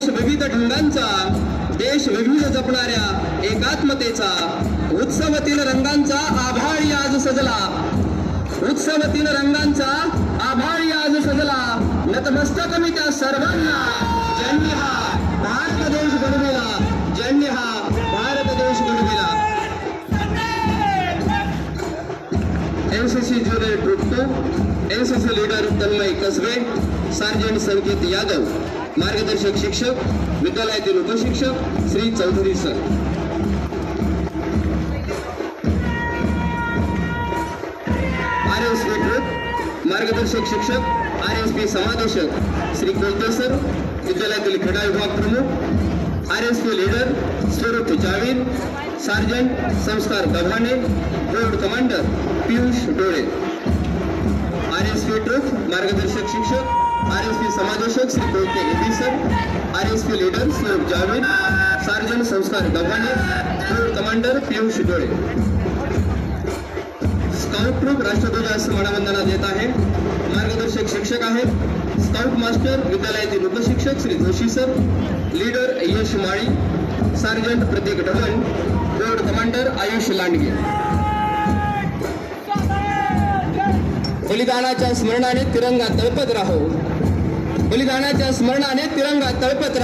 विविध ढंगांचा, देश विविध जपणाऱ्या एकात्मतेचा, उत्सवातील रंगांचा आभाळी आज सजला, उत्सवातील रंगांचा आभाळी आज सजला. नतमस्तक मी त्या सर्वांना, ज्यांनी हा भारत देश घडविला, ज्यांनी हा भारत देश घडविला. NCC junior group 2, NCC leader Tanmay Kasbe, sergeant Sanket Yadav, मार्गदर्शक शिक्षक विद्यालयातील उपशिक्षक Shri Chaudhari sir. RSP group मार्गदर्शक शिक्षक RSP समादेशक श्री कोलते सर, विद्यालयातील क्रीडा विभाग प्रमुख. RSP leader Swarup Javed, sergeant संस्कार गव्हाणे, बोर्ड कमांडर पियुष डोळे. RSP ट्रुथ मार्गदर्शक शिक्षक RSP समादेशक Shri Kolte AP sir, RSP leader Swarup Javed, sergeant संस्कार गव्हाणे, बोर्ड कमांडर पियुष डोळे. स्काउट ट्रूप राष्ट्रध्वजास मानवंदना देत आहे. मार्गदर्शक शिक्षक आहेत स्काउट मास्टर विद्यालयातील उपशिक्षक Shri Joshi sir, leader Yash Mali, sergeant Pratik Dhavan, board commander Ayush Landge. बलिदानाच्या स्मरणाने तिरंगा तळपत राहो, बलिदानाच्या स्मरणाने तिरंगा तळपत राहो.